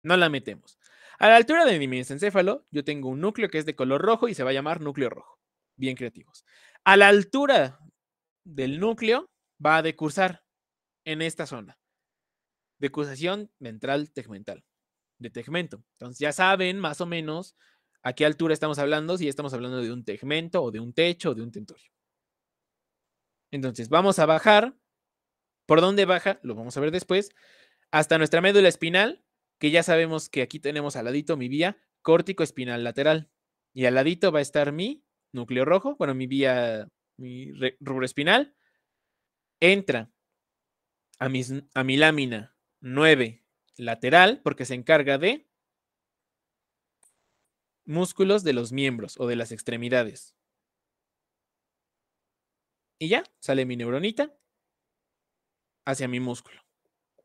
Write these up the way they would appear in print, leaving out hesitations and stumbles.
No la metemos. A la altura de mi mesencéfalo, yo tengo un núcleo que es de color rojo y se va a llamar núcleo rojo. Bien creativos. A la altura del núcleo va a decursar en esta zona. Decursación ventral tegmental. De tegmento. Entonces ya saben más o menos a qué altura estamos hablando, si estamos hablando de un tegmento o de un techo o de un tentorio. Entonces vamos a bajar. ¿Por dónde baja? Lo vamos a ver después. Hasta nuestra médula espinal, que ya sabemos que aquí tenemos al ladito mi vía córtico espinal lateral. Y al ladito va a estar mi núcleo rojo, bueno, mi vía, mi rubro espinal. Entra a mi lámina 9 lateral, porque se encarga de músculos de los miembros o de las extremidades. Y ya, sale mi neuronita hacia mi músculo.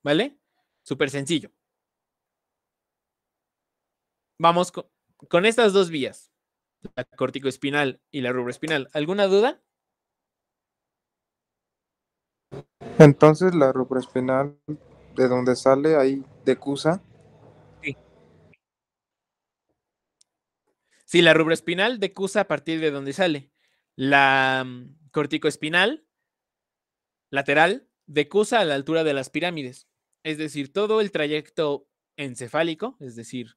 ¿Vale? Súper sencillo. Vamos con estas dos vías, la corticoespinal y la rubroespinal. ¿Alguna duda? Entonces la rubroespinal, de donde sale ahí decusa. Sí. Sí, la rubroespinal decusa a partir de donde sale. La corticoespinal lateral decusa a la altura de las pirámides. Es decir, todo el trayecto encefálico, es decir,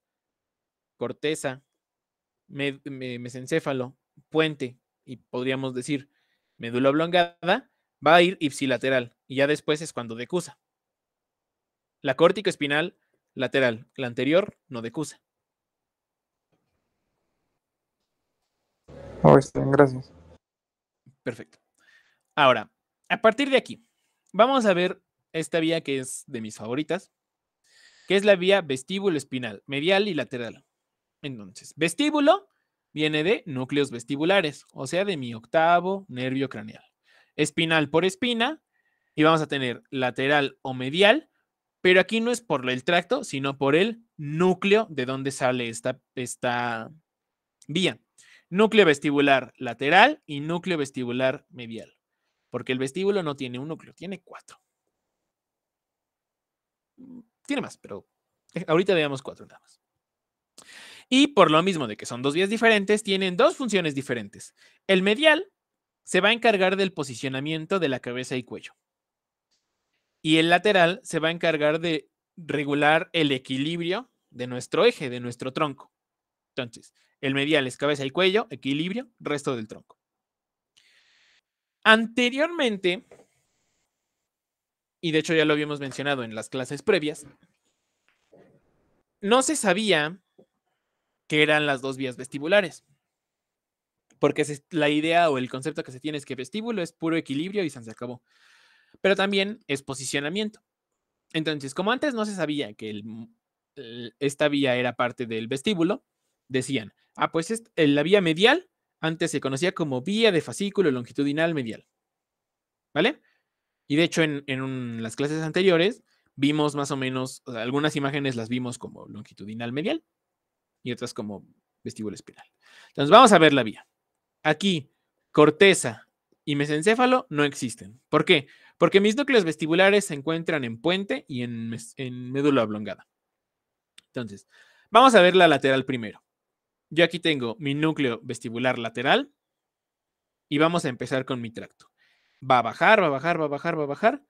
corteza, mesencéfalo, puente y podríamos decir médula oblongada, va a ir ipsilateral y ya después es cuando decusa. La córtico-espinal lateral, la anterior no decusa. Oh, está bien, gracias. Perfecto. Ahora, a partir de aquí, vamos a ver esta vía que es de mis favoritas, que es la vía vestíbulo espinal, medial y lateral. Entonces, vestíbulo viene de núcleos vestibulares, o sea, de mi octavo nervio craneal. Espinal por espina, y vamos a tener lateral o medial, pero aquí no es por el tracto, sino por el núcleo de donde sale esta vía. Núcleo vestibular lateral y núcleo vestibular medial, porque el vestíbulo no tiene un núcleo, tiene 4. Tiene más, pero ahorita veamos 4 nada más. Y por lo mismo de que son dos vías diferentes, tienen dos funciones diferentes. El medial se va a encargar del posicionamiento de la cabeza y cuello. Y el lateral se va a encargar de regular el equilibrio de nuestro eje, de nuestro tronco. Entonces, el medial es cabeza y cuello, equilibrio, resto del tronco. Anteriormente, y de hecho ya lo habíamos mencionado en las clases previas, no se sabía que eran las dos vías vestibulares. Porque la idea o el concepto que se tiene es que vestíbulo es puro equilibrio y se acabó. Pero también es posicionamiento. Entonces, como antes no se sabía que esta vía era parte del vestíbulo, decían, pues la vía medial antes se conocía como vía de fascículo longitudinal medial. ¿Vale? Y de hecho, en las clases anteriores vimos más o menos, o sea, algunas imágenes las vimos como longitudinal medial y otras como vestíbulo espinal. Entonces, vamos a ver la vía. Aquí, corteza y mesencéfalo no existen. ¿Por qué? Porque mis núcleos vestibulares se encuentran en puente y en médula oblongada. Entonces, vamos a ver la lateral primero. Yo aquí tengo mi núcleo vestibular lateral y vamos a empezar con mi tracto. Va a bajar, va a bajar, va a bajar, va a bajar.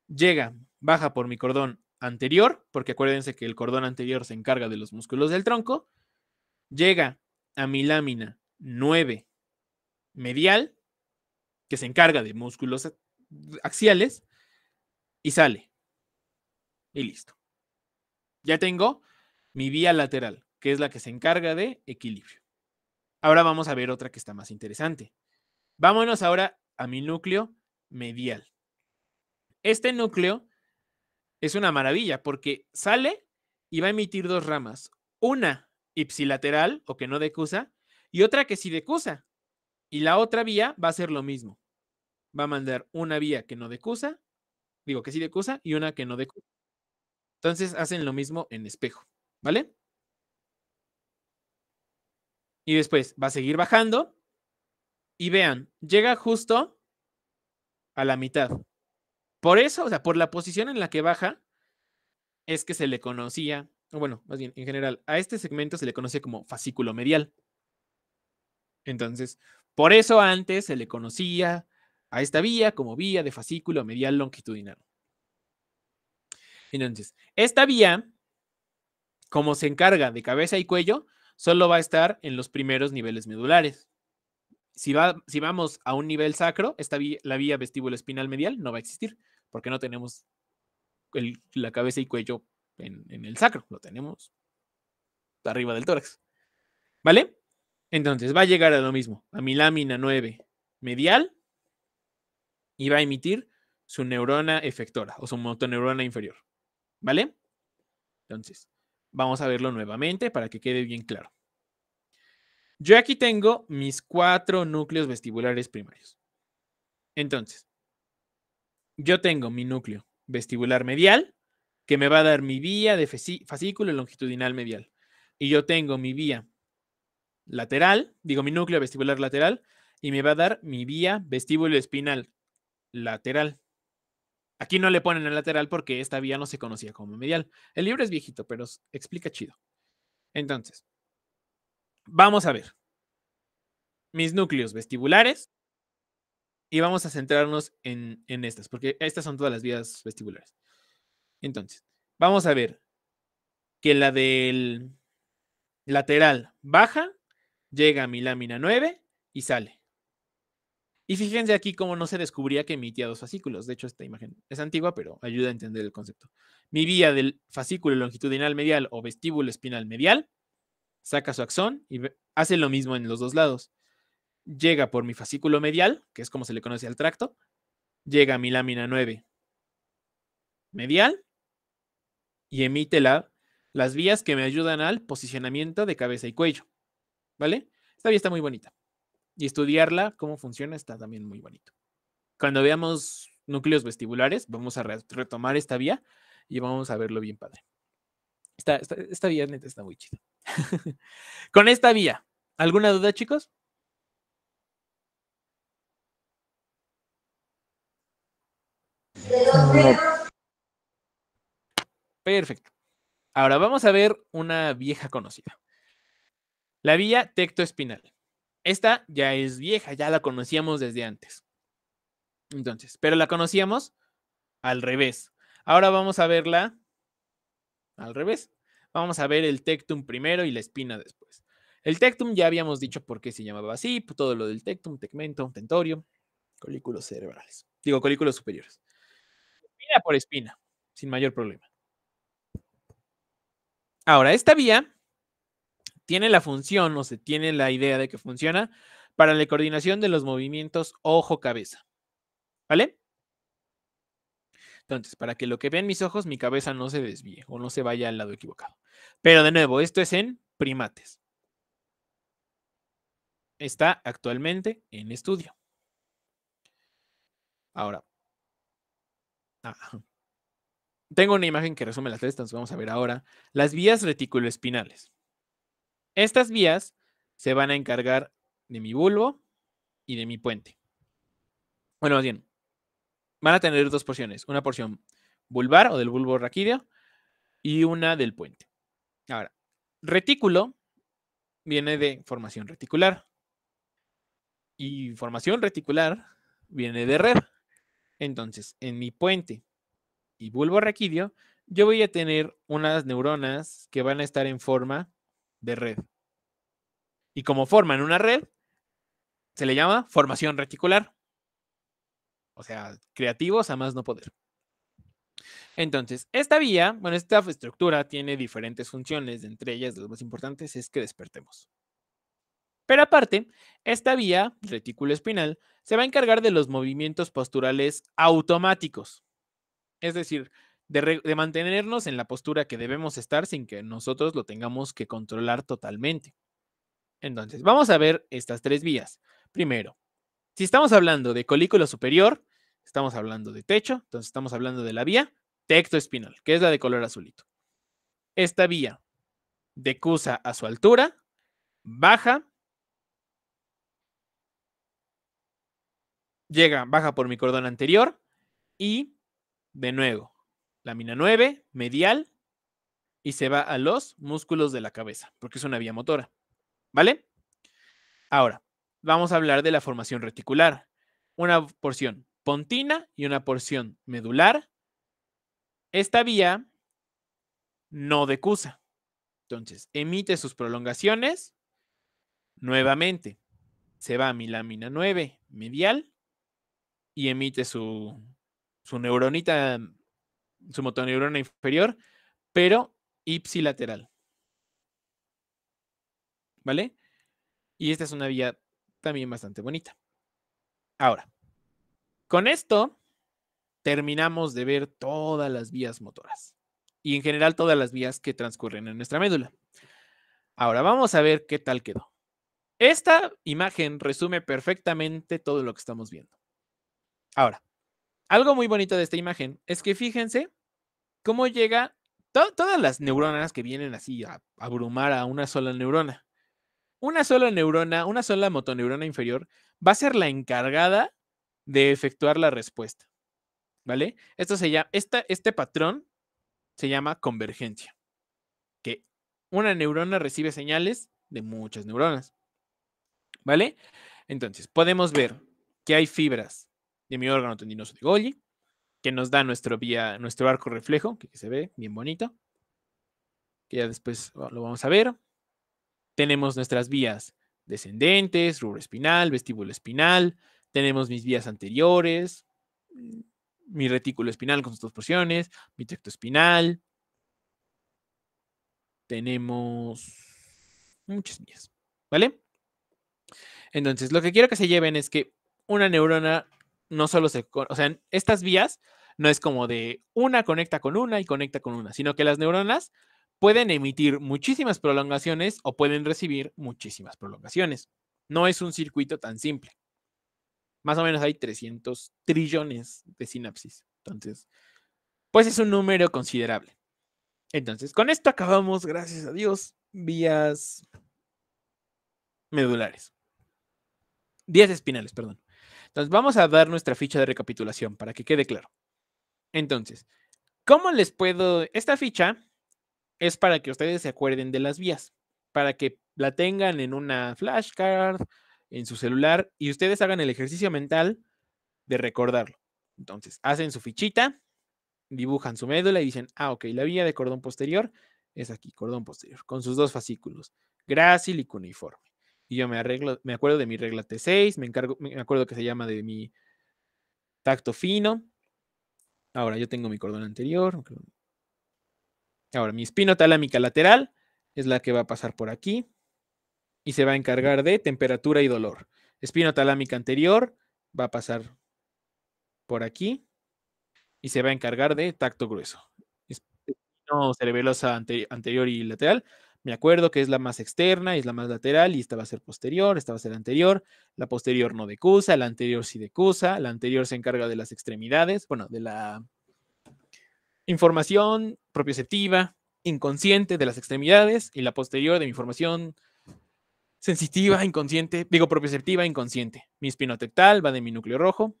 Llega, baja por mi cordón anterior, porque acuérdense que el cordón anterior se encarga de los músculos del tronco. Llega a mi lámina 9 medial, que se encarga de músculos axiales, y sale. Y listo. Ya tengo mi vía lateral, que es la que se encarga de equilibrio. Ahora vamos a ver otra que está más interesante. Vámonos ahora a mi núcleo medial. Este núcleo es una maravilla porque sale y va a emitir dos ramas. Una ipsilateral o que no decusa y otra que sí decusa. Y la otra vía va a ser lo mismo. Va a mandar una vía que no decusa, digo que sí decusa y una que no decusa. Entonces hacen lo mismo en espejo, ¿vale? Y después va a seguir bajando y vean, llega justo a la mitad. Por eso, o sea, por la posición en la que baja, es que se le conocía o bueno, más bien, en general, a este segmento se le conoce como fascículo medial. Entonces, por eso antes se le conocía a esta vía como vía de fascículo medial longitudinal. Entonces, esta vía, como se encarga de cabeza y cuello, solo va a estar en los primeros niveles medulares. Si vamos a un nivel sacro, la vía vestíbulo espinal medial no va a existir, porque no tenemos la cabeza y cuello en el sacro, lo tenemos arriba del tórax. ¿Vale? Entonces va a llegar a lo mismo, a mi lámina 9 medial, y va a emitir su neurona efectora o su motoneurona inferior. ¿Vale? Entonces, vamos a verlo nuevamente para que quede bien claro. Yo aquí tengo mis 4 núcleos vestibulares primarios. Entonces, yo tengo mi núcleo vestibular medial, que me va a dar mi vía de fascículo longitudinal medial. Y yo tengo mi vía lateral, digo mi núcleo vestibular lateral, y me va a dar mi vía vestíbulo espinal lateral. Aquí no le ponen el lateral porque esta vía no se conocía como medial. El libro es viejito, pero explica chido. Entonces, vamos a ver mis núcleos vestibulares y vamos a centrarnos en estas, porque estas son todas las vías vestibulares. Entonces, vamos a ver que la del lateral baja, llega a mi lámina 9 y sale. Y fíjense aquí cómo no se descubría que emitía 2 fascículos. De hecho, esta imagen es antigua, pero ayuda a entender el concepto. Mi vía del fascículo longitudinal medial o vestíbulo espinal medial saca su axón y hace lo mismo en los dos lados. Llega por mi fascículo medial, que es como se le conoce al tracto, llega a mi lámina 9 medial y emite las vías que me ayudan al posicionamiento de cabeza y cuello. ¿Vale? Esta vía está muy bonita. Y estudiarla, cómo funciona, está también muy bonito. Cuando veamos núcleos vestibulares, vamos a retomar esta vía y vamos a verlo bien padre. Esta vía neta está muy chida. Con esta vía, ¿alguna duda, chicos? No. Perfecto. Ahora vamos a ver una vieja conocida. La vía tectoespinal. Esta ya es vieja, ya la conocíamos desde antes. Entonces, pero la conocíamos al revés. Ahora vamos a verla al revés. Vamos a ver el tectum primero y la espina después. El tectum ya habíamos dicho por qué se llamaba así, todo lo del tectum, tegmentum, tentorium, colículos cerebrales. Digo, colículos superiores. Espina por espina, sin mayor problema. Ahora, esta vía tiene la función o se tiene la idea de que funciona para la coordinación de los movimientos ojo-cabeza. ¿Vale? Entonces, para que lo que vean mis ojos, mi cabeza no se desvíe o no se vaya al lado equivocado. Pero de nuevo, esto es en primates. Está actualmente en estudio. Ahora, tengo una imagen que resume las tres, entonces vamos a ver ahora las vías reticuloespinales. Estas vías se van a encargar de mi bulbo y de mi puente. Bueno, más bien, van a tener dos porciones. Una porción vulvar o del bulbo raquídeo y una del puente. Ahora, retículo viene de formación reticular y formación reticular viene de red. Entonces, en mi puente y bulbo raquídeo, yo voy a tener unas neuronas que van a estar en forma de red. Y como forman una red, se le llama formación reticular. O sea, creativos a más no poder. Entonces, esta vía, bueno, esta estructura tiene diferentes funciones, entre ellas las más importantes es que despertemos. Pero aparte, esta vía, retículo espinal, se va a encargar de los movimientos posturales automáticos. Es decir, de mantenernos en la postura que debemos estar sin que nosotros lo tengamos que controlar totalmente. Entonces, vamos a ver estas tres vías. Primero, si estamos hablando de colículo superior, estamos hablando de techo, entonces estamos hablando de la vía tectoespinal, que es la de color azulito. Esta vía decusa a su altura, baja, baja por mi cordón anterior y, de nuevo, lámina 9, medial, y se va a los músculos de la cabeza, porque es una vía motora, ¿vale? Ahora, vamos a hablar de la formación reticular. Una porción pontina y una porción medular. Esta vía no decusa. Entonces, emite sus prolongaciones. Nuevamente, se va a mi lámina 9 medial y emite su neuronita, su motoneurona inferior, pero ipsilateral. ¿Vale? Y esta es una vía también bastante bonita. Ahora, con esto terminamos de ver todas las vías motoras y en general todas las vías que transcurren en nuestra médula. Ahora vamos a ver qué tal quedó. Esta imagen resume perfectamente todo lo que estamos viendo. Ahora, algo muy bonito de esta imagen es que fíjense cómo llega todas las neuronas que vienen así a abrumar a una sola neurona. Una sola neurona, una sola motoneurona inferior va a ser la encargada de efectuar la respuesta. ¿Vale? Esto se llama, este patrón se llama convergencia. Que una neurona recibe señales de muchas neuronas. ¿Vale? Entonces, podemos ver que hay fibras de mi órgano tendinoso de Golgi, que nos da nuestro arco reflejo, que se ve bien bonito, que ya después lo vamos a ver. Tenemos nuestras vías descendentes, rubro espinal, vestíbulo espinal, tenemos mis vías anteriores, mi retículo espinal con sus dos porciones, mi tracto espinal, tenemos muchas vías, ¿vale? Entonces, lo que quiero que se lleven es que una neurona no solo o sea, estas vías no es como de una conecta con una y conecta con una, sino que las neuronas pueden emitir muchísimas prolongaciones o pueden recibir muchísimas prolongaciones. No es un circuito tan simple. Más o menos hay 300 trillones de sinapsis. Entonces, pues es un número considerable. Entonces, con esto acabamos, gracias a Dios, vías medulares. Vías espinales, perdón. Entonces, vamos a dar nuestra ficha de recapitulación para que quede claro. Entonces, ¿cómo les puedo...? Esta ficha es para que ustedes se acuerden de las vías, para que la tengan en una flashcard, en su celular, y ustedes hagan el ejercicio mental de recordarlo. Entonces, hacen su fichita, dibujan su médula y dicen, ok, la vía de cordón posterior es aquí, cordón posterior, con sus dos fascículos, grácil y cuneiforme. Y yo me acuerdo de mi regla T6, me acuerdo que se llama de mi tacto fino. Ahora yo tengo mi cordón anterior. Ahora mi espinotalámica lateral es la que va a pasar por aquí y se va a encargar de temperatura y dolor. Espinotalámica anterior va a pasar por aquí y se va a encargar de tacto grueso. Espino cerebelosa anterior y lateral. Me acuerdo que es la más externa, es la más lateral y esta va a ser posterior, esta va a ser anterior. La posterior no decusa, la anterior sí decusa. La anterior se encarga de las extremidades, bueno, de la información propioceptiva inconsciente de las extremidades y la posterior de mi información sensitiva, inconsciente, digo propioceptiva, inconsciente. Mi espinotectal va de mi núcleo rojo,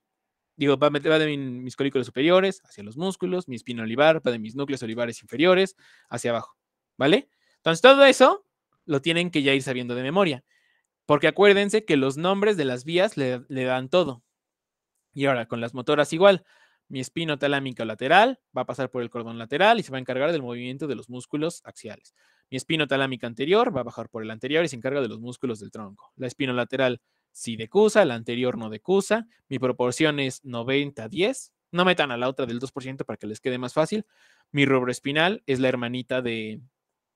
va de mis colículos superiores hacia los músculos, mi espino olivar va de mis núcleos olivares inferiores hacia abajo, ¿vale? Entonces todo eso lo tienen que ya ir sabiendo de memoria, porque acuérdense que los nombres de las vías le dan todo. Y ahora con las motoras igual, mi espino talámico lateral va a pasar por el cordón lateral y se va a encargar del movimiento de los músculos axiales. Mi espino talámico anterior va a bajar por el anterior y se encarga de los músculos del tronco. La espino lateral sí decusa, la anterior no decusa. Mi proporción es 90-10. No metan a la otra del 2% para que les quede más fácil. Mi rubro espinal es la hermanita de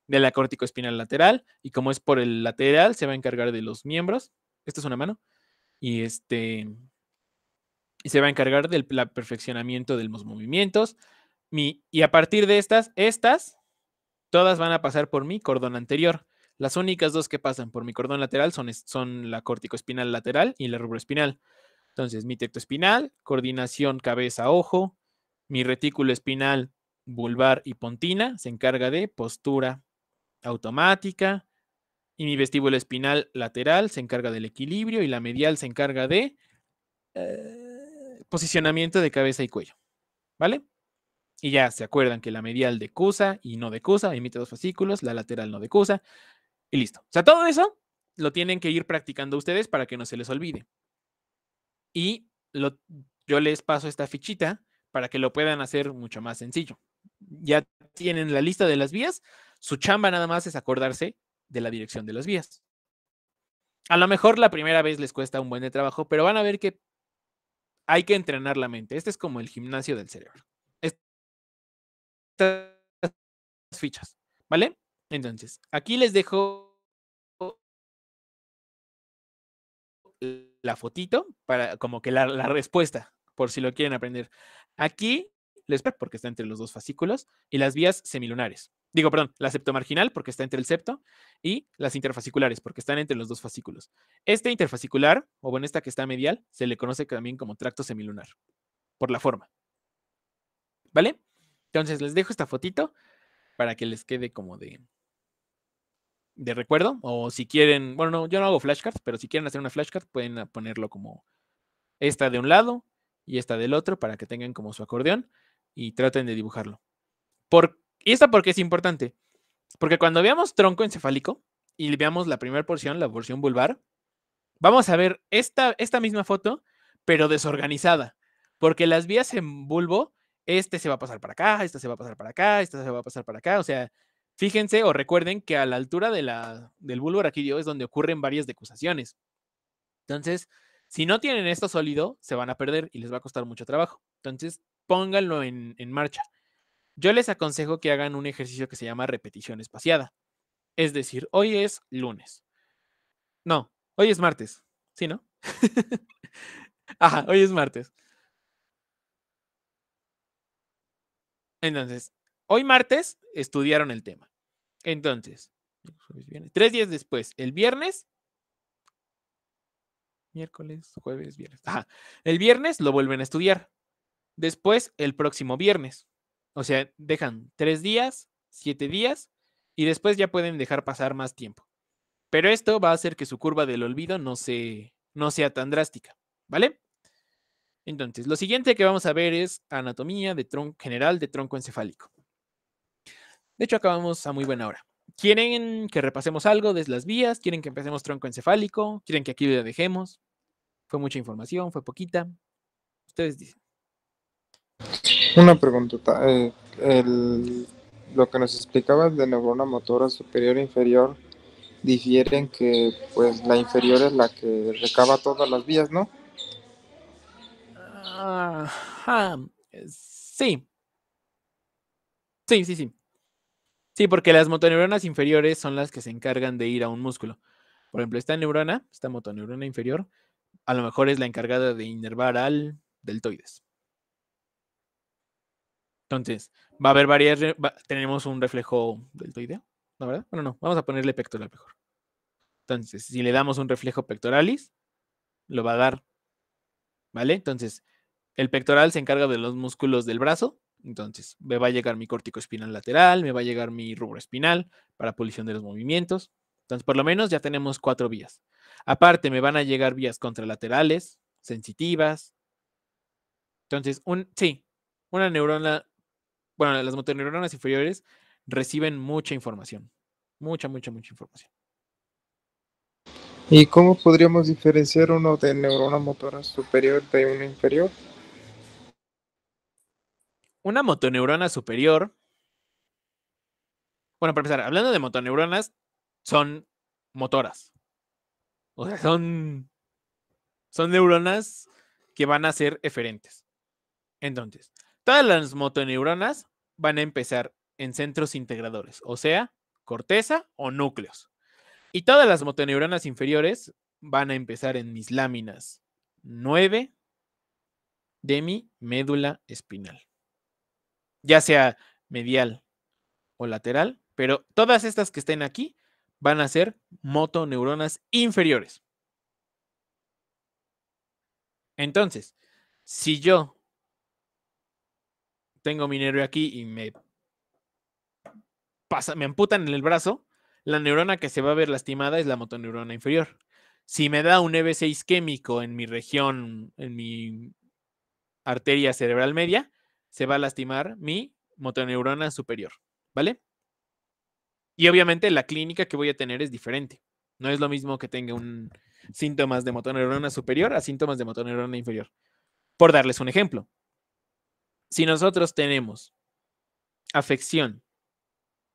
la córtico espinal lateral y como es por el lateral se va a encargar de los miembros. Esta es una mano. Y se va a encargar del perfeccionamiento de los movimientos. Y a partir de estas, todas van a pasar por mi cordón anterior. Las únicas dos que pasan por mi cordón lateral son la córtico-espinal lateral y la rubroespinal. Entonces, mi tecto espinal, coordinación cabeza-ojo, mi retículo espinal vulvar y pontina se encarga de postura automática y mi vestíbulo espinal lateral se encarga del equilibrio y la medial se encarga de posicionamiento de cabeza y cuello, ¿vale? Y ya se acuerdan que la medial decusa y no decusa, emite 2 fascículos, la lateral no decusa, y listo. O sea, todo eso lo tienen que ir practicando ustedes para que no se les olvide. Y yo les paso esta fichita para que lo puedan hacer mucho más sencillo. Ya tienen la lista de las vías, su chamba nada más es acordarse de la dirección de las vías. A lo mejor la primera vez les cuesta un buen de trabajo, pero van a ver que hay que entrenar la mente. Este es como el gimnasio del cerebro. Estas fichas, ¿vale? Entonces, aquí les dejo la fotito para como que la respuesta, por si lo quieren aprender. Aquí les porque está entre los 2 fascículos y las vías semilunares. Digo, perdón, la septomarginal porque está entre el septo y las interfasciculares porque están entre los 2 fascículos. Este interfascicular, o bueno, esta que está medial, se le conoce también como tracto semilunar, por la forma. ¿Vale? Entonces les dejo esta fotito para que les quede como de recuerdo, o si quieren, bueno, no, yo no hago flashcards, pero si quieren hacer una flashcard pueden ponerlo como esta de un lado y esta del otro para que tengan como su acordeón y traten de dibujarlo. ¿Y esta por qué es importante? Porque cuando veamos tronco encefálico y veamos la primera porción, la porción vulvar, vamos a ver esta misma foto, pero desorganizada, porque las vías en bulbo, este se va a pasar para acá, esta se va a pasar para acá, esta se va a pasar para acá, o sea, fíjense o recuerden que a la altura del bulbo raquídeo es donde ocurren varias decusaciones. Entonces, si no tienen esto sólido, se van a perder y les va a costar mucho trabajo. Entonces, pónganlo en marcha. Yo les aconsejo que hagan un ejercicio que se llama repetición espaciada. Es decir, hoy es lunes. No, hoy es martes. ¿Sí, no? Ajá, hoy es martes. Entonces, hoy martes estudiaron el tema. Entonces, 3 días después, el viernes, miércoles, jueves, viernes. Ajá, el viernes lo vuelven a estudiar. Después, el próximo viernes. O sea, dejan 3 días, 7 días y después ya pueden dejar pasar más tiempo. Pero esto va a hacer que su curva del olvido no sea tan drástica, ¿vale? Entonces, lo siguiente que vamos a ver es anatomía de tronco general de tronco encefálico. De hecho, acabamos a muy buena hora. ¿Quieren que repasemos algo de las vías? ¿Quieren que empecemos tronco encefálico? ¿Quieren que aquí lo dejemos? ¿Fue mucha información? ¿Fue poquita? Ustedes dicen. Una preguntota. Lo que nos explicabas de neurona motora superior e inferior difieren que pues la inferior es la que recaba todas las vías, ¿no? Ajá. Sí. Sí, sí, sí. Sí, porque las motoneuronas inferiores son las que se encargan de ir a un músculo. Por ejemplo, esta motoneurona inferior, a lo mejor es la encargada de inervar al deltoides. Entonces, va a haber varias, tenemos un reflejo deltoideo, ¿no, verdad? Bueno, no, vamos a ponerle pectoral mejor. Entonces, si le damos un reflejo pectoralis, lo va a dar, ¿vale? Entonces, el pectoral se encarga de los músculos del brazo, entonces me va a llegar mi córtico espinal lateral, me va a llegar mi rubro espinal para polición de los movimientos. Entonces, por lo menos ya tenemos 4 vías. Aparte, me van a llegar vías contralaterales, sensitivas. Entonces, una neurona, bueno, las motoneuronas inferiores reciben mucha información. Mucha, mucha, mucha información. ¿Y cómo podríamos diferenciar uno de neurona motora superior de uno inferior? Una motoneurona superior, bueno, para empezar, hablando de motoneuronas, son motoras. O sea, son neuronas que van a ser eferentes. Entonces, todas las motoneuronas van a empezar en centros integradores, o sea, corteza o núcleos. Y todas las motoneuronas inferiores van a empezar en mis láminas 9 de mi médula espinal, ya sea medial o lateral, pero todas estas que estén aquí van a ser motoneuronas inferiores. Entonces, si yo tengo mi nervio aquí y me amputan en el brazo, la neurona que se va a ver lastimada es la motoneurona inferior. Si me da un EBC isquémico en mi región, en mi arteria cerebral media, se va a lastimar mi motoneurona superior, ¿vale? Y obviamente la clínica que voy a tener es diferente. No es lo mismo que tenga síntomas de motoneurona superior a síntomas de motoneurona inferior. Por darles un ejemplo, si nosotros tenemos afección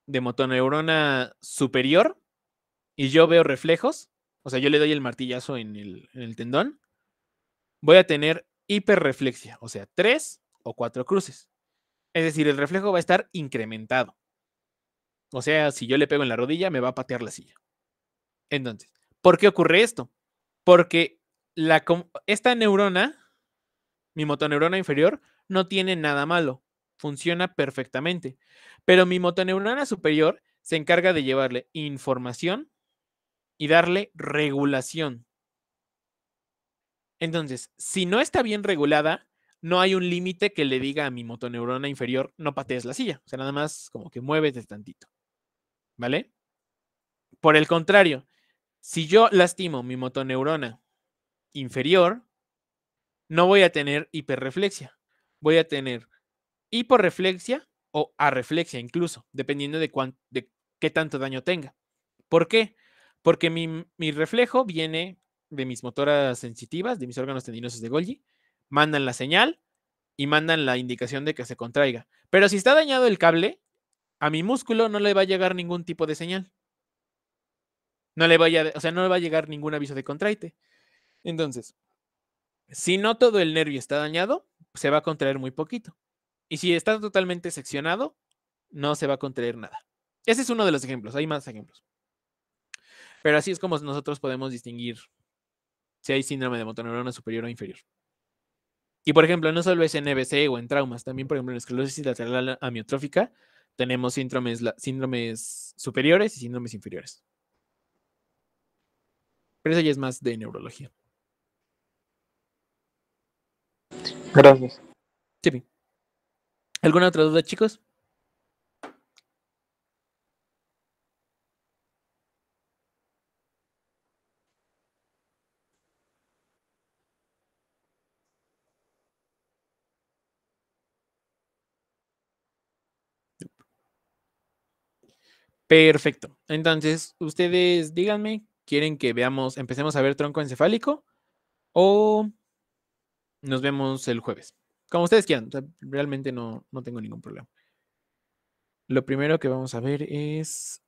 de motoneurona superior y yo veo reflejos, o sea, yo le doy el martillazo en el tendón, voy a tener hiperreflexia, o sea, 3 o 4 cruces. Es decir, el reflejo va a estar incrementado. O sea, si yo le pego en la rodilla, me va a patear la silla. Entonces, ¿por qué ocurre esto? Porque esta neurona, mi motoneurona inferior, no tiene nada malo. Funciona perfectamente. Pero mi motoneurona superior se encarga de llevarle información y darle regulación. Entonces, si no está bien regulada, no hay un límite que le diga a mi motoneurona inferior, no patees la silla. O sea, nada más como que muévete tantito. ¿Vale? Por el contrario, si yo lastimo mi motoneurona inferior, no voy a tener hiperreflexia. Voy a tener hiporreflexia o arreflexia incluso, dependiendo de qué tanto daño tenga. ¿Por qué? Porque mi reflejo viene de mis motoras sensitivas, de mis órganos tendinosos de Golgi, mandan la señal y mandan la indicación de que se contraiga. Pero si está dañado el cable, a mi músculo no le va a llegar ningún tipo de señal. No le no le va a llegar ningún aviso de contraite. Entonces, si no todo el nervio está dañado, se va a contraer muy poquito. Y si está totalmente seccionado, no se va a contraer nada. Ese es uno de los ejemplos, hay más ejemplos. Pero así es como nosotros podemos distinguir si hay síndrome de motoneurona superior o inferior. Y por ejemplo, no solo es en EBC o en traumas, también por ejemplo en esclerosis lateral amiotrófica tenemos síndromes superiores y síndromes inferiores. Pero eso ya es más de neurología. Gracias. Sí. ¿Alguna otra duda, chicos? Perfecto. Entonces, ustedes díganme, ¿quieren que empecemos a ver tronco encefálico o nos vemos el jueves? Como ustedes quieran, o sea, realmente no tengo ningún problema. Lo primero que vamos a ver es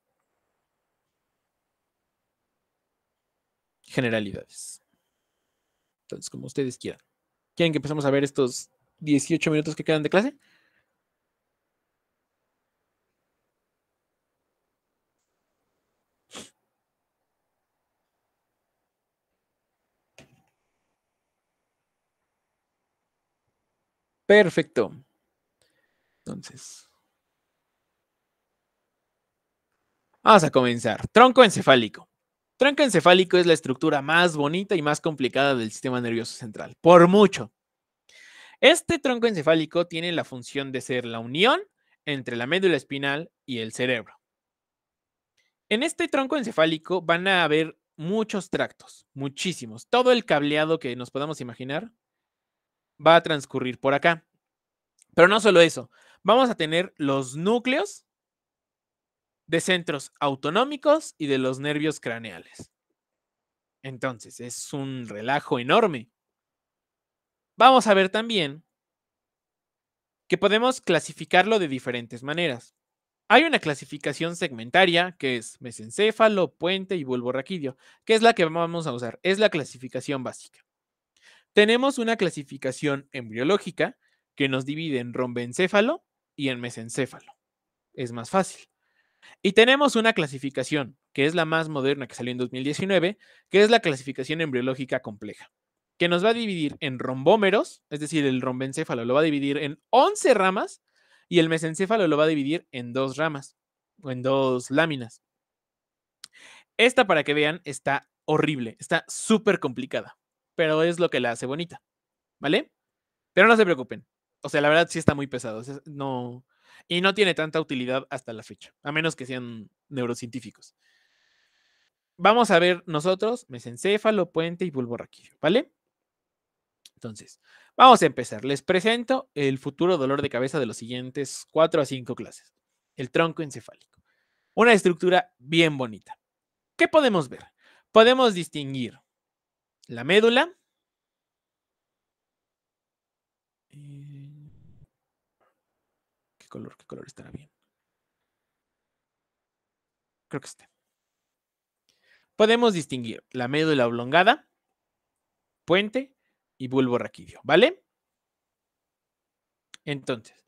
generalidades. Entonces, como ustedes quieran. ¿Quieren que empecemos a ver estos 18 minutos que quedan de clase? Perfecto. Entonces, vamos a comenzar. Tronco encefálico. Tronco encefálico es la estructura más bonita y más complicada del sistema nervioso central, por mucho. Este tronco encefálico tiene la función de ser la unión entre la médula espinal y el cerebro. En este tronco encefálico van a haber muchos tractos, muchísimos. Todo el cableado que nos podamos imaginar va a transcurrir por acá. Pero no solo eso, vamos a tener los núcleos de centros autonómicos y de los nervios craneales. Entonces, es un relajo enorme. Vamos a ver también que podemos clasificarlo de diferentes maneras. Hay una clasificación segmentaria que es mesencéfalo, puente y bulbo raquídeo, que es la que vamos a usar. Es la clasificación básica. Tenemos una clasificación embriológica que nos divide en rombencéfalo y en mesencéfalo. Es más fácil. Y tenemos una clasificación, que es la más moderna que salió en 2019, que es la clasificación embriológica compleja, que nos va a dividir en rombómeros, es decir, el rombencéfalo lo va a dividir en 11 ramas y el mesencéfalo lo va a dividir en 2 ramas o en 2 láminas. Esta, para que vean, está horrible, está súper complicada, pero es lo que la hace bonita, ¿vale? Pero no se preocupen. O sea, la verdad sí está muy pesado. O sea, no, y no tiene tanta utilidad hasta la fecha, a menos que sean neurocientíficos. Vamos a ver nosotros mesencéfalo, puente y bulbo raquídeo, ¿vale? Entonces, vamos a empezar. Les presento el futuro dolor de cabeza de los siguientes 4 a 5 clases. El tronco encefálico. Una estructura bien bonita. ¿Qué podemos ver? Podemos distinguir la médula. ¿Qué color estará bien? Creo que este. Podemos distinguir la médula oblongada, puente y bulbo raquídeo, ¿vale? Entonces,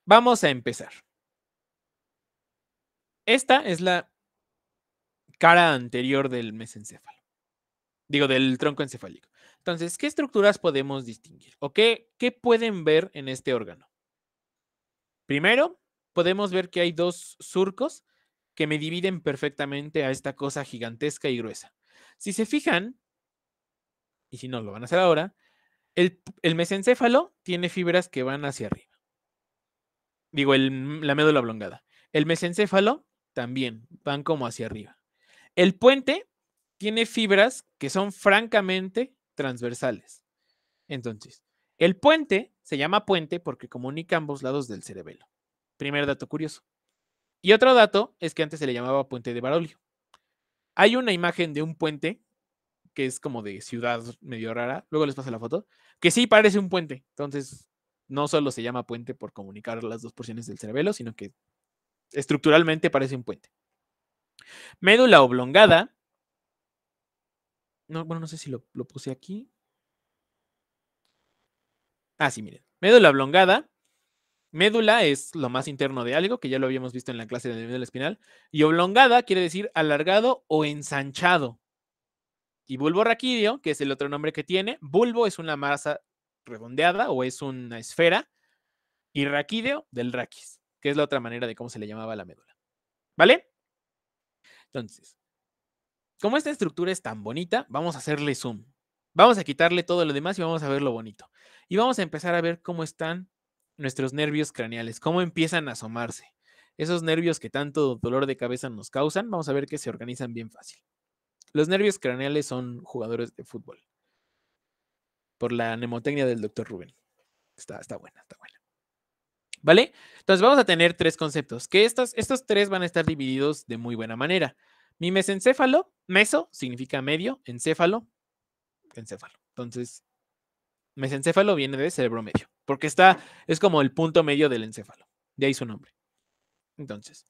vamos a empezar. Esta es la cara anterior del mesencéfalo. Digo, del tronco encefálico. Entonces, ¿qué estructuras podemos distinguir? ¿O qué pueden ver en este órgano? Primero, podemos ver que hay dos surcos que me dividen perfectamente a esta cosa gigantesca y gruesa. Si se fijan, y si no lo van a hacer ahora, el mesencéfalo tiene fibras que van hacia arriba. Digo, la médula oblongada. El mesencéfalo también van como hacia arriba. El puente tiene fibras que son francamente transversales. Entonces, el puente se llama puente porque comunica ambos lados del cerebelo. Primer dato curioso. Y otro dato es que antes se le llamaba puente de Baroglio. Hay una imagen de un puente que es como de ciudad medio rara, luego les paso la foto, que sí parece un puente. Entonces, no solo se llama puente por comunicar las dos porciones del cerebelo, sino que estructuralmente parece un puente. Médula oblongada. No, bueno, no sé si lo puse aquí. Ah, sí, miren. Médula oblongada. Médula es lo más interno de algo, que ya lo habíamos visto en la clase de médula espinal. Y oblongada quiere decir alargado o ensanchado. Y bulbo raquídeo, que es el otro nombre que tiene. Bulbo es una masa redondeada o es una esfera. Y raquídeo del raquis, que es la otra manera de cómo se le llamaba la médula. ¿Vale? Entonces, como esta estructura es tan bonita, vamos a hacerle zoom. Vamos a quitarle todo lo demás y vamos a ver lo bonito. Y vamos a empezar a ver cómo están nuestros nervios craneales, cómo empiezan a asomarse. Esos nervios que tanto dolor de cabeza nos causan, vamos a ver que se organizan bien fácil. Los nervios craneales son jugadores de fútbol. Por la mnemotecnia del doctor Rubén. Está buena, está buena. ¿Vale? Entonces vamos a tener tres conceptos, que estos tres van a estar divididos de muy buena manera. Mi mesencéfalo, meso significa medio, encéfalo. Entonces, mesencéfalo viene de cerebro medio, porque es como el punto medio del encéfalo. De ahí su nombre. Entonces,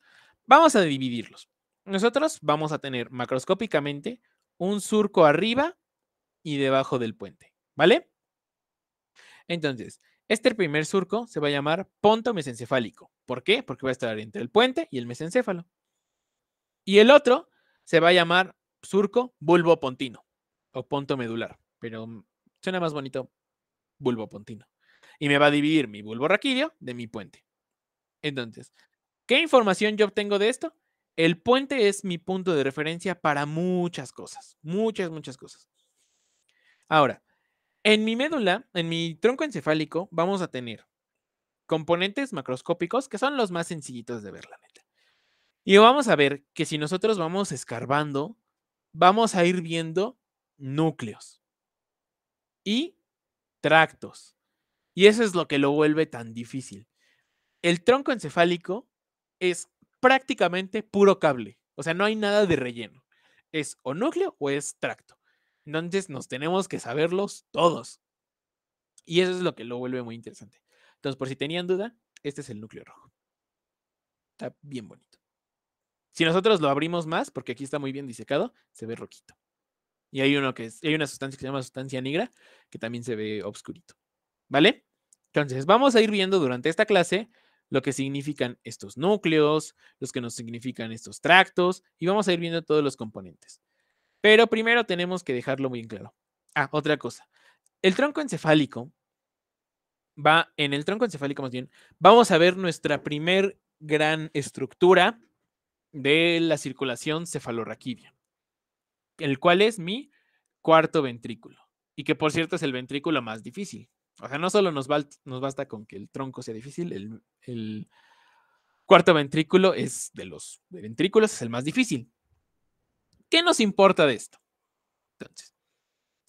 vamos a dividirlos. Nosotros vamos a tener macroscópicamente un surco arriba y debajo del puente, ¿vale? Entonces, este primer surco se va a llamar ponto mesencefálico. ¿Por qué? Porque va a estar entre el puente y el mesencéfalo. Y el otro se va a llamar surco bulbopontino o ponto medular, pero suena más bonito bulbopontino. Y me va a dividir mi bulbo raquídeo de mi puente. Entonces, ¿qué información yo obtengo de esto? El puente es mi punto de referencia para muchas cosas, muchas cosas. Ahora, en mi médula, en mi tronco encefálico, vamos a tener componentes macroscópicos que son los más sencillitos de ver, la neta. Y vamos a ver que si nosotros vamos escarbando, vamos a ir viendo núcleos y tractos. Y eso es lo que lo vuelve tan difícil. El tronco encefálico es prácticamente puro cable. O sea, no hay nada de relleno. Es o núcleo o es tracto. Entonces nos tenemos que saberlos todos. Y eso es lo que lo vuelve muy interesante. Entonces, por si tenían duda, este es el núcleo rojo. Está bien bonito. Si nosotros lo abrimos más, porque aquí está muy bien disecado, se ve roquito. Y hay una sustancia que se llama sustancia negra, que también se ve obscurito. ¿Vale? Entonces, vamos a ir viendo durante esta clase lo que significan estos núcleos, los que nos significan estos tractos, y vamos a ir viendo todos los componentes. Pero primero tenemos que dejarlo muy claro. Ah, otra cosa. El tronco encefálico en el tronco encefálico más bien, vamos a ver nuestra primer gran estructura de la circulación cefalorraquídea, el cual es mi cuarto ventrículo, y que por cierto es el ventrículo más difícil. O sea, no solo nos basta con que el tronco sea difícil, el cuarto ventrículo es de los ventrículos, es el más difícil. ¿Qué nos importa de esto? Entonces,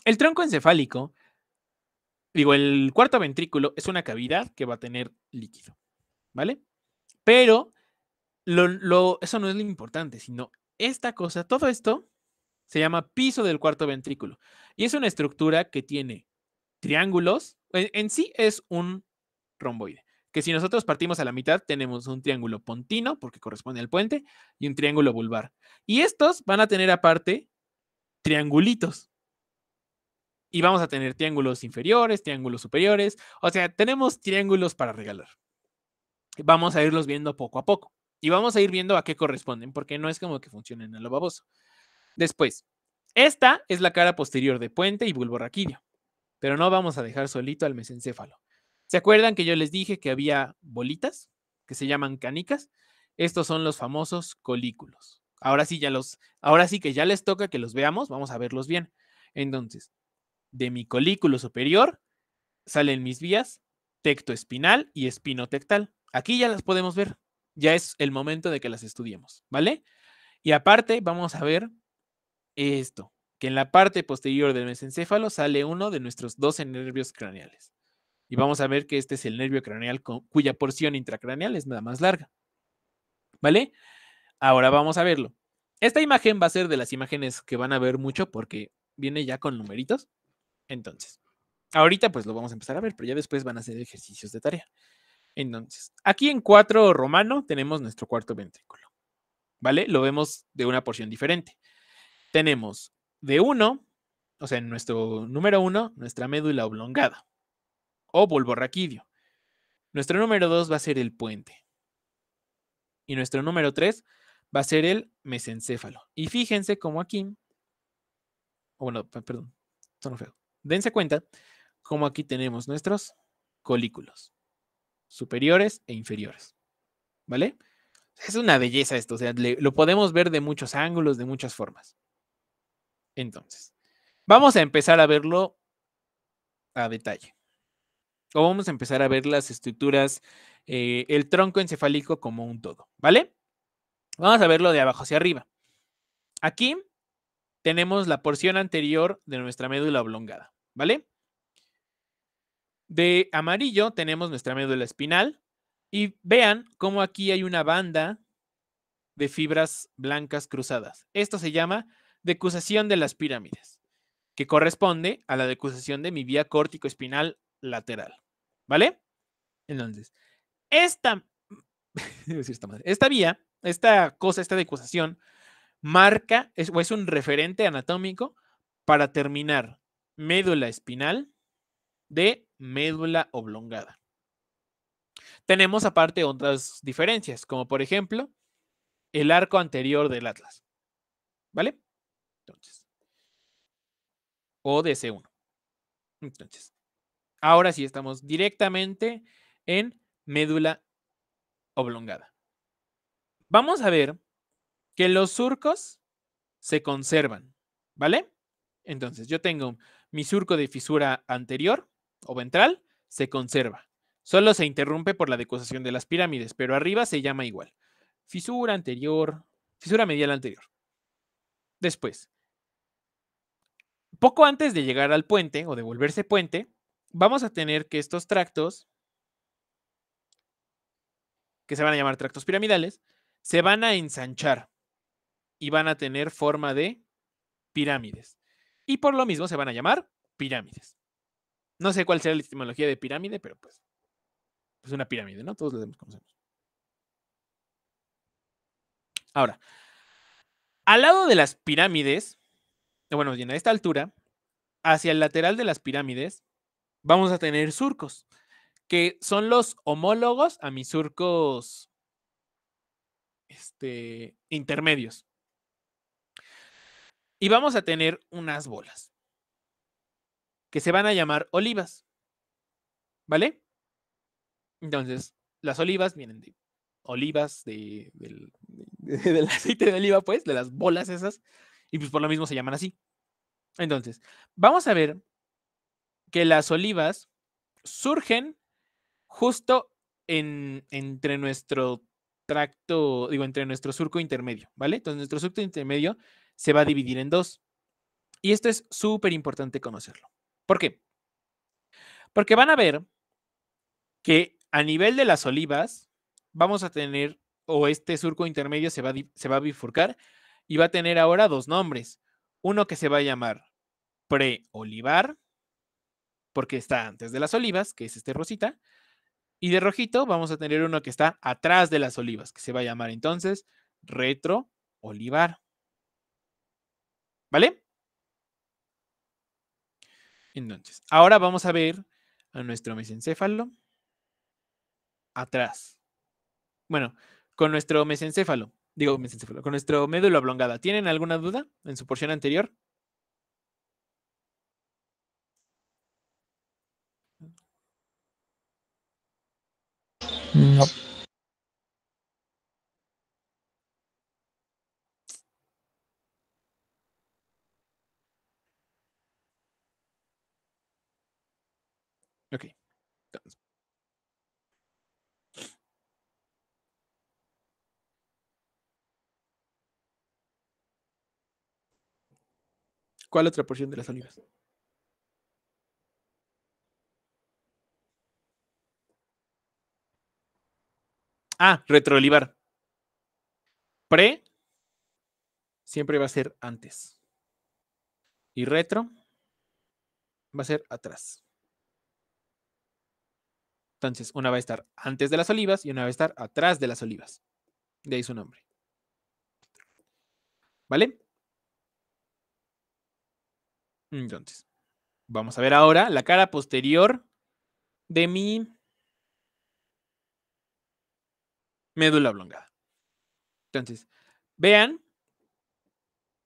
el tronco encefálico Digo, el cuarto ventrículo es una cavidad que va a tener líquido, ¿vale? Pero eso no es lo importante, sino esta cosa, todo esto se llama piso del cuarto ventrículo. Y es una estructura que tiene triángulos. En sí es un romboide. Que si nosotros partimos a la mitad, tenemos un triángulo pontino, porque corresponde al puente, y un triángulo vulvar. Y estos van a tener aparte triangulitos. Y vamos a tener triángulos inferiores, triángulos superiores. O sea, tenemos triángulos para regalar. Vamos a irlos viendo poco a poco. Y vamos a ir viendo a qué corresponden, porque no es como que funcionen a lo baboso. Después, esta es la cara posterior de puente y bulbo raquídeo. Pero no vamos a dejar solito al mesencéfalo. ¿Se acuerdan que yo les dije que había bolitas que se llaman canicas? Estos son los famosos colículos. Ahora sí que ya les toca que los veamos, vamos a verlos bien. Entonces, de mi colículo superior salen mis vías tectoespinal y espinotectal. Aquí ya las podemos ver. Ya es el momento de que las estudiemos, ¿vale? Y aparte, vamos a ver esto, que en la parte posterior del mesencéfalo sale uno de nuestros 12 nervios craneales. Y vamos a ver que este es el nervio craneal cuya porción intracraneal es nada más larga. ¿Vale? Ahora vamos a verlo. Esta imagen va a ser de las imágenes que van a ver mucho porque viene ya con numeritos. Entonces, ahorita pues lo vamos a empezar a ver, pero ya después van a ser ejercicios de tarea. Entonces, aquí en 4 romano tenemos nuestro cuarto ventrículo. ¿Vale? Lo vemos de una porción diferente. Tenemos de 1, o sea, en nuestro número 1, nuestra médula oblongada o bulbo raquídeo. Nuestro número 2 va a ser el puente. Y nuestro número 3 va a ser el mesencéfalo. Y fíjense cómo aquí, bueno, perdón, sonó feo. Dense cuenta cómo aquí tenemos nuestros colículos superiores e inferiores. ¿Vale? Es una belleza esto, o sea, lo podemos ver de muchos ángulos, de muchas formas. Entonces, vamos a empezar a verlo a detalle. O vamos a empezar a ver las estructuras, el tronco encefálico como un todo, ¿vale? Vamos a verlo de abajo hacia arriba. Aquí tenemos la porción anterior de nuestra médula oblongada, ¿vale? De amarillo tenemos nuestra médula espinal y vean cómo aquí hay una banda de fibras blancas cruzadas. Esto se llama decusación de las pirámides, que corresponde a la decusación de mi vía córtico-espinal lateral, ¿vale? Entonces, esta vía, esta decusación marca o es un referente anatómico para terminar médula espinal de médula oblongada. Tenemos aparte otras diferencias, como por ejemplo el arco anterior del atlas, ¿vale? Entonces, o de C1. Entonces, ahora sí estamos directamente en médula oblongada. Vamos a ver que los surcos se conservan, ¿vale? Entonces, yo tengo mi surco de fisura anterior o ventral, se conserva. Solo se interrumpe por la decusación de las pirámides, pero arriba se llama igual. Fisura anterior, fisura medial anterior. Después, poco antes de llegar al puente o de volverse puente, vamos a tener que estos tractos, que se van a llamar tractos piramidales, se van a ensanchar y van a tener forma de pirámides. Y por lo mismo se van a llamar pirámides. No sé cuál será la etimología de pirámide, pero pues es una pirámide, ¿no? Todos lo conocemos. Ahora, al lado de las pirámides, bueno, bien, a esta altura, hacia el lateral de las pirámides, vamos a tener surcos, que son los homólogos a mis surcos intermedios. Y vamos a tener unas bolas, que se van a llamar olivas, ¿vale? Entonces, las olivas vienen de olivas del aceite de oliva, pues, de las bolas esas, y pues por lo mismo se llaman así. Entonces, vamos a ver que las olivas surgen justo entre nuestro tracto, digo, entre nuestro surco intermedio, ¿vale? Entonces, nuestro surco intermedio se va a dividir en dos. Y esto es súper importante conocerlo. ¿Por qué? Porque van a ver que a nivel de las olivas vamos a tener, o este surco intermedio se va a bifurcar y va a tener ahora dos nombres. Uno que se va a llamar preolivar, porque está antes de las olivas, que es este rosita, y de rojito vamos a tener uno que está atrás de las olivas, que se va a llamar entonces retroolivar. ¿Vale? Entonces, ahora vamos a ver a nuestro mesencéfalo atrás. Bueno, con nuestro mesencéfalo, digo mesencéfalo, con nuestro médula oblongada. ¿Tienen alguna duda en su porción anterior? No. Ok. Entonces, ¿cuál otra porción de las olivas? Ah, retroolivar. Pre siempre va a ser antes. Y retro va a ser atrás. Entonces, una va a estar antes de las olivas y una va a estar atrás de las olivas. De ahí su nombre. ¿Vale? Entonces, vamos a ver ahora la cara posterior de mi médula oblongada. Entonces, vean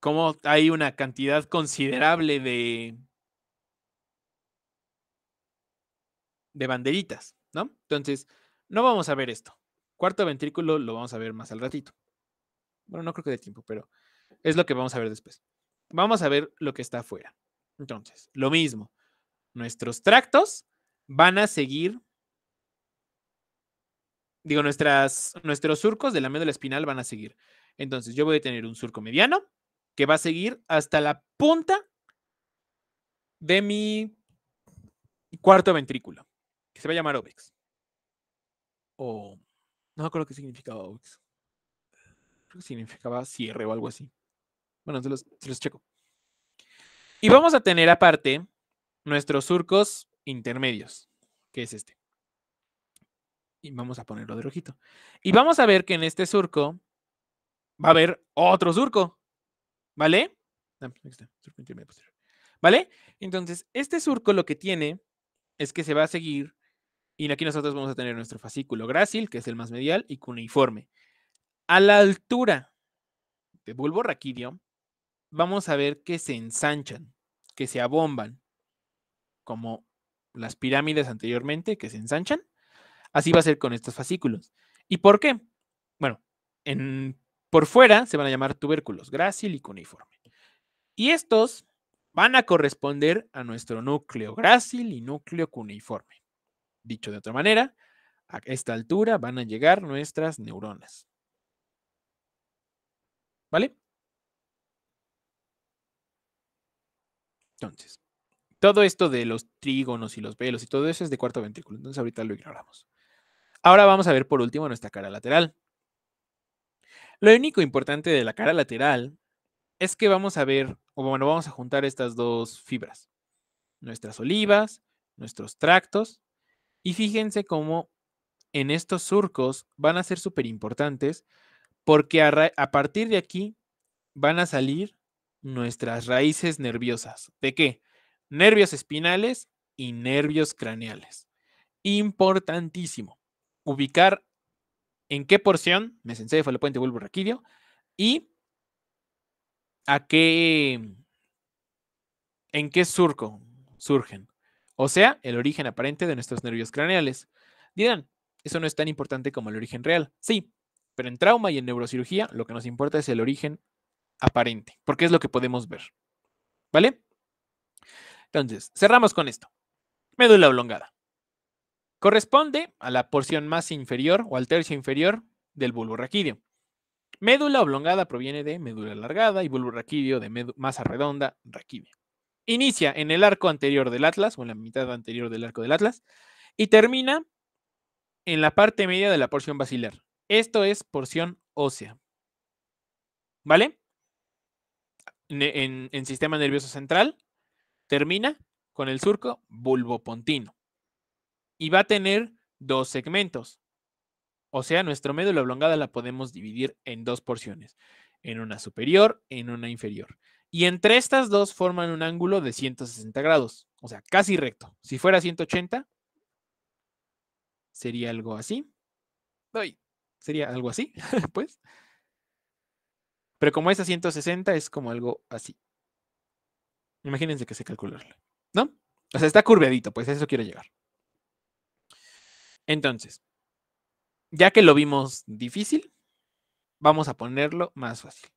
cómo hay una cantidad considerable de banderitas, ¿no? Entonces, no vamos a ver esto. Cuarto ventrículo lo vamos a ver más al ratito. Bueno, no creo que dé tiempo, pero es lo que vamos a ver después. Vamos a ver lo que está afuera. Entonces, lo mismo. Nuestros tractos van a seguir, digo, nuestros surcos de la médula espinal van a seguir. Entonces, yo voy a tener un surco mediano que va a seguir hasta la punta de mi cuarto ventrículo, que se va a llamar obex. O no creo que significaba obex. Creo que significaba cierre o algo así. Bueno, se los checo. Y vamos a tener aparte nuestros surcos intermedios, que es este. Y vamos a ponerlo de rojito. Y vamos a ver que en este surco va a haber otro surco, ¿vale? ¿Vale? Entonces, este surco lo que tiene es que se va a seguir, y aquí nosotros vamos a tener nuestro fascículo grácil, que es el más medial, y cuneiforme. A la altura de bulbo raquídeo, vamos a ver que se ensanchan, que se abomban, como las pirámides anteriormente, que se ensanchan. Así va a ser con estos fascículos. ¿Y por qué? Bueno, por fuera se van a llamar tubérculos grácil y cuneiforme. Y estos van a corresponder a nuestro núcleo grácil y núcleo cuneiforme. Dicho de otra manera, a esta altura van a llegar nuestras neuronas. ¿Vale? Entonces, todo esto de los trígonos y los velos y todo eso es de cuarto ventrículo. Entonces, ahorita lo ignoramos. Ahora vamos a ver por último nuestra cara lateral. Lo único importante de la cara lateral es que vamos a ver, o bueno, vamos a juntar estas dos fibras. Nuestras olivas, nuestros tractos. Y fíjense cómo en estos surcos van a ser súper importantes porque a partir de aquí van a salir nuestras raíces nerviosas. ¿De qué? Nervios espinales y nervios craneales. Importantísimo. Ubicar en qué porción, mesencéfalo, puente, bulbo, raquídeo, y en qué surco surgen. O sea, el origen aparente de nuestros nervios craneales. Dirán, eso no es tan importante como el origen real. Sí, pero en trauma y en neurocirugía lo que nos importa es el origen aparente, porque es lo que podemos ver. ¿Vale? Entonces, cerramos con esto. Médula oblongada. Corresponde a la porción más inferior o al tercio inferior del bulbo raquídeo. Médula oblongada proviene de médula alargada y bulbo raquídeo de masa redonda, raquídeo. Inicia en el arco anterior del atlas, o en la mitad anterior del arco del atlas, y termina en la parte media de la porción basilar. Esto es porción ósea. ¿Vale? En sistema nervioso central, termina con el surco bulbopontino. Y va a tener dos segmentos. O sea, nuestra médula oblongada la podemos dividir en dos porciones. En una superior, en una inferior. Y entre estas dos forman un ángulo de 160 grados. O sea, casi recto. Si fuera 180, sería algo así. Ay, sería algo así, pues. Pero como es a 160, es como algo así. Imagínense que se calcularlo, ¿no? O sea, está curveadito, pues a eso quiero llegar. Entonces, ya que lo vimos difícil, vamos a ponerlo más fácil.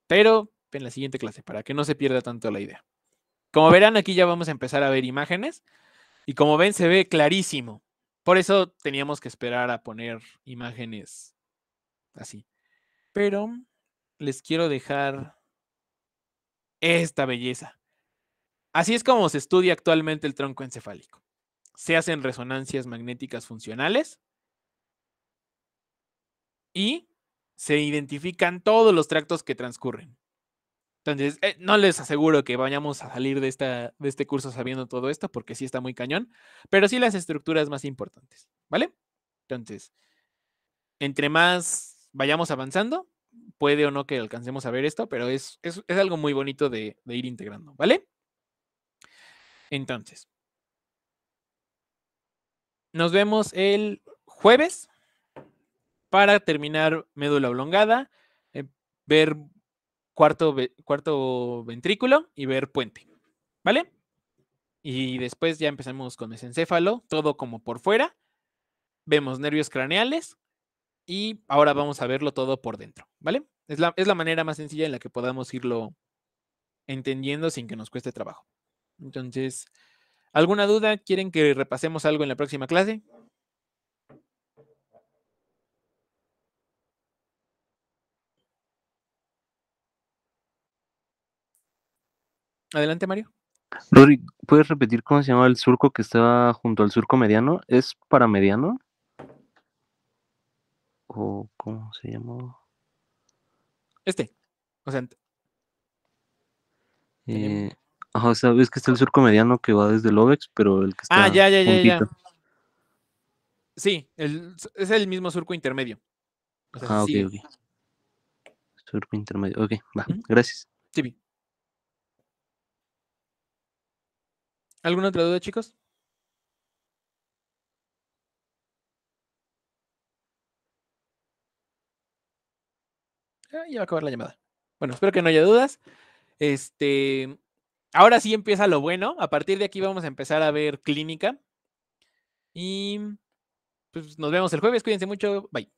Pero en la siguiente clase, para que no se pierda tanto la idea. Como verán, aquí ya vamos a empezar a ver imágenes. Y como ven, se ve clarísimo. Por eso teníamos que esperar a poner imágenes así. Pero les quiero dejar esta belleza. Así es como se estudia actualmente el tronco encefálico. Se hacen resonancias magnéticas funcionales y se identifican todos los tractos que transcurren. Entonces, no les aseguro que vayamos a salir de este curso sabiendo todo esto, porque sí está muy cañón, pero sí las estructuras más importantes, ¿vale? Entonces, entre más vayamos avanzando, puede o no que alcancemos a ver esto, pero es algo muy bonito de ir integrando, ¿vale? Entonces, nos vemos el jueves para terminar médula oblongada, ver cuarto ventrículo y ver puente, ¿vale? Y después ya empezamos con mesencéfalo, todo como por fuera. Vemos nervios craneales y ahora vamos a verlo todo por dentro, ¿vale? Es la manera más sencilla en la que podamos irlo entendiendo sin que nos cueste trabajo. Entonces, ¿alguna duda? ¿Quieren que repasemos algo en la próxima clase? Adelante, Mario. Rory, ¿puedes repetir cómo se llama el surco que estaba junto al surco mediano? ¿Es paramediano? ¿O cómo se llamó? O sea, tenemos... O sea, ves que está el surco mediano que va desde el óvex, pero el que está ya. juntito. Sí, es el mismo surco intermedio. O sea, se Ok, sigue. ok. Surco intermedio. Ok, va, gracias. Sí. ¿Alguna otra duda, chicos? Ya va a acabar la llamada. Bueno, espero que no haya dudas. Ahora sí empieza lo bueno. A partir de aquí vamos a empezar a ver clínica. Y pues nos vemos el jueves. Cuídense mucho. Bye.